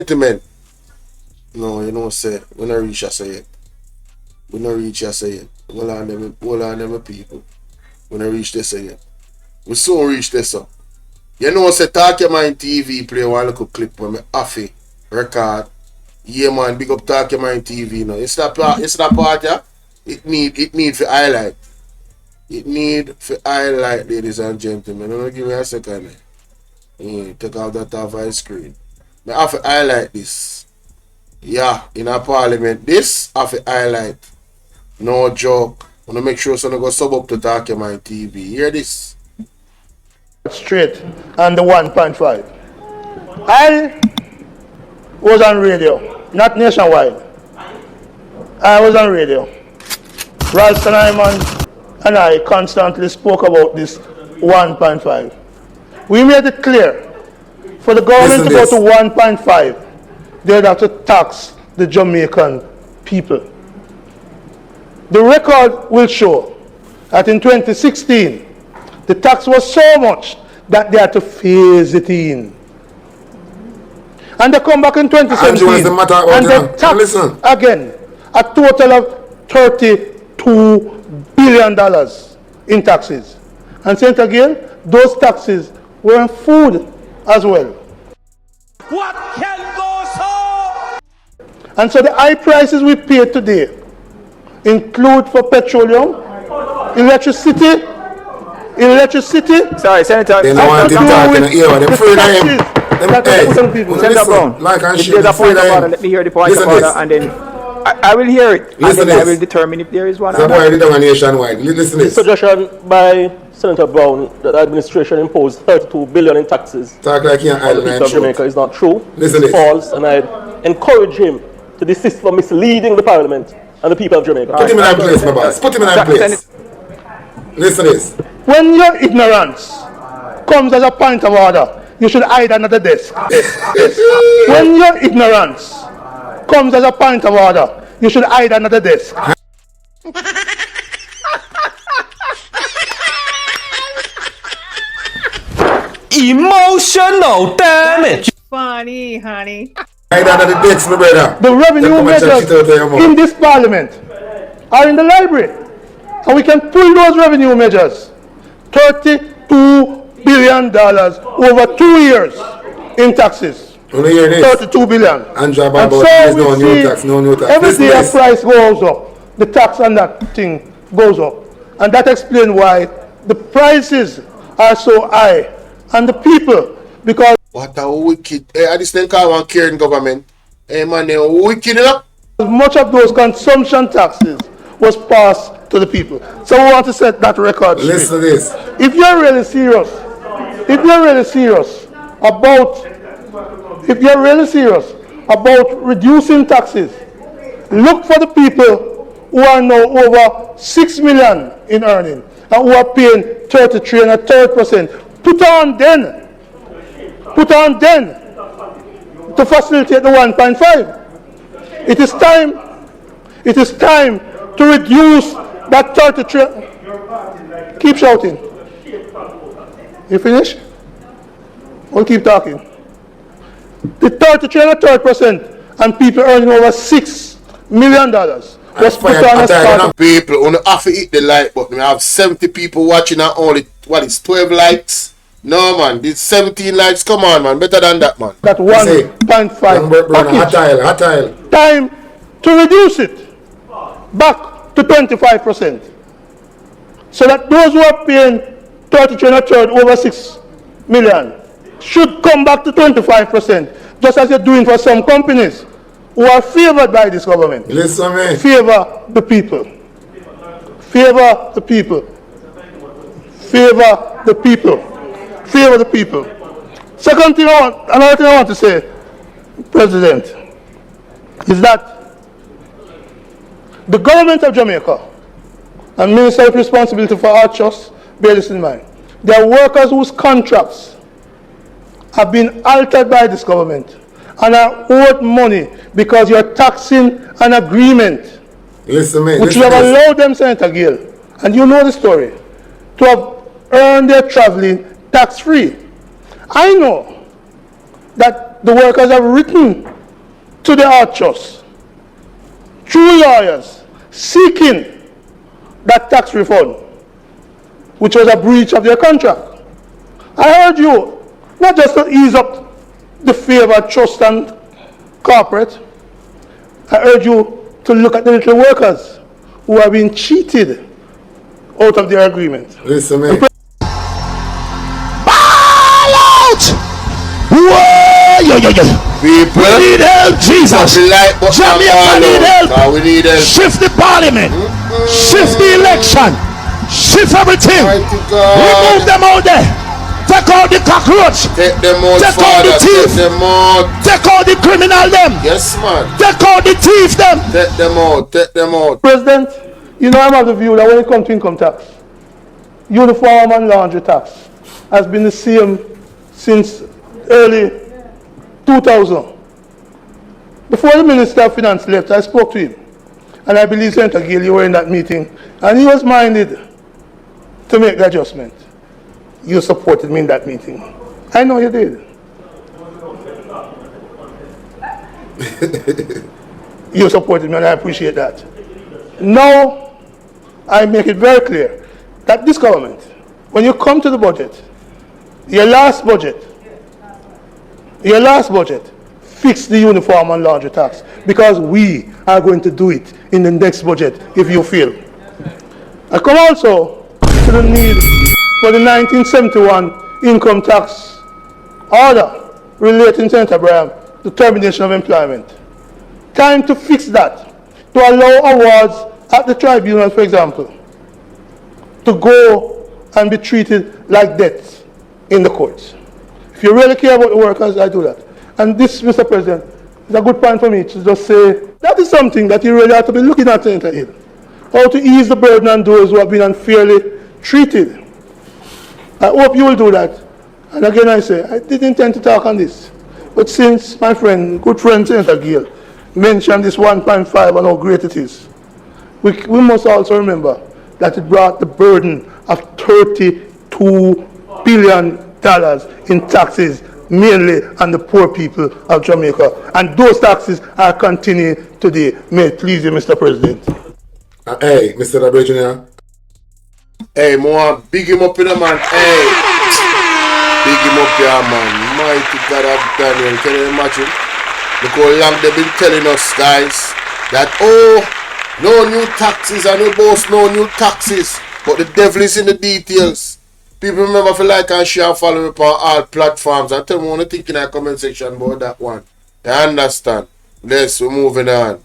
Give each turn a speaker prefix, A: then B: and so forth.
A: Gentlemen, no, you know, say, we not reach us yet. We not reach us yet. Hold on them people. We not reach this yet. We soon reach this up. You know, say, Talk Your Mind TV play one little clip when me Affy record. Yeah, man, big up Talk Your Mind TV. No, it's that part, yeah. It need for highlight. It need for highlight, ladies and gentlemen. Don't give me a second. Take out that off my screen. I have to highlight this. Yeah, in our parliament. This I have to highlight. No joke. I want to make sure so I go sub up to Talk Your Mind TV. Hear this.
B: Straight and the 1.5. I was on radio, not nationwide. I was on radio. Ralston Hyman and I constantly spoke about this 1.5. We made it clear for the government to go to 1.5, they'd have to tax the Jamaican people. The record will show that in 2016, the tax was so much that they had to phase it in. And they come back in 2017 and they tax again a total of $32 billion in taxes. And St. again, those taxes were on food as well.
C: What can go so?
B: And so the high prices we pay today include for petroleum, electricity.
D: Sorry, Senator.
A: They don't want him talking in ear. They're afraid of him.
D: Senator Brown,
A: like and
D: if
A: shit,
D: there's a point of
A: him.
D: order, let me hear the point of order, and then I will hear it, and then I will determine if there is one.
A: So boy, they don't want nationwide. Listen to this.
E: Suggestion by Senator Brown that the administration imposed $32 billion in taxes
A: Talk like you're
E: on the people of Jamaica is not true.
A: Listen
E: it's false, and I encourage him to desist from misleading the Parliament and the people of Jamaica.
A: Put him in that place, my boss. Put him in that place. Listen to this.
B: When your ignorance comes as a point of order, you should hide under the desk. When your ignorance comes as a point of order, you should hide under the desk.
C: Emotional damage.
F: Funny, honey.
A: Hide under the desk, my brother.
B: The revenue measures in this parliament are in the library. And we can pull those revenue measures. $32 billion over 2 years in taxes. $32 billion.
A: And so we see
B: no tax. Every day the price goes up, the tax on that thing goes up. And that explains why the prices are so high. And the people, because...
A: What a wicked... I just think I want care in government. Hey man, they're wicked enough.
B: Much of those consumption taxes was passed to the people. So we want to set that record straight.
A: Listen to this.
B: If you're really serious about reducing taxes, look for the people who are now over 6 million in earning and who are paying 33 1/3%. Put on then to facilitate the 1.5. It is time to reduce that 33. Keep shouting. You finish? We'll keep talking. The 33 1/3% and people earning over $6 million was put on a start.
A: People only have to hit the like button. We have 70 people watching and only 12 likes. No man, this 17 likes. Come on man, better than that man.
B: That 1.5 package.
A: Hot tile.
B: Time to reduce it back to 25%. So that those who are paying 33 1/3 over 6 million should come back to 25%, just as you're doing for some companies who are favored by this government.
A: Listen, man.
B: Favor the people. Favor the people. Favor the people. Favor the people. Another thing I want to say, President, is that the government of Jamaica and Minister with responsibility for our trust, bear this in mind. There are workers whose contracts have been altered by this government and are owed money because you're taxing an agreement which you have allowed them, Senator Gill, and you know the story, to have earned their traveling tax-free. I know that the workers have written to the Art Trust through lawyers seeking that tax refund, which was a breach of their contract. I urge you not just to ease up the fear of trust and corporate. I urge you to look at the little workers who have been cheated out of their agreement.
A: Listen, man. People,
F: we need help, Jesus. Jamaica need help.
A: We need help.
F: Shift the parliament. Shift the election. Shift everything. Remove them out there. Take out the cockroach.
A: Take them out.
F: Take out the thief.
A: Take them out.
F: Take out the criminal them.
A: Yes, man.
F: Take out the thief them.
A: Take them out. Take them out.
B: President, you know I'm of the view that when it comes to income tax, uniform and laundry tax has been the same since early 2000. Before the Minister of Finance left, I spoke to him. And I believe, Senator Gill, you were in that meeting. And he was minded to make the adjustment. You supported me in that meeting. I know you did. You supported me, and I appreciate that. Now, I make it very clear that this government, when you come to the budget, your last budget, fix the uniform and laundry tax, because we are going to do it in the next budget if you feel. I come also to the need for the 1971 income tax order relating to Senator Bryan, the termination of employment. Time to fix that, to allow awards at the tribunal, for example, to go and be treated like debts in the courts. If you really care about the workers, I do that. And this, Mr. President, is a good point for me to just say that is something that you really have to be looking at, Senator Hill. How to ease the burden on those who have been unfairly treated. I hope you will do that. And again, I say, I didn't intend to talk on this. But since my friend, good friend Senator Gill, mentioned this 1.5 and how great it is, we must also remember that it brought the burden of $32 billion in taxes, mainly on the poor people of Jamaica. And those taxes are continuing today. May it please you, Mr. President.
A: Hey, Mr. Abridging. Hey, more big him up in the man. Hey, big him up here, man. Mighty God of Daniel. Can you imagine? Look how long they've been telling us, guys, that no new taxes and we boast no new taxes. But the devil is in the details. People remember to like and share and follow me on all platforms. And tell me what you think in the comment section about that one. You understand? Yes, we're moving on.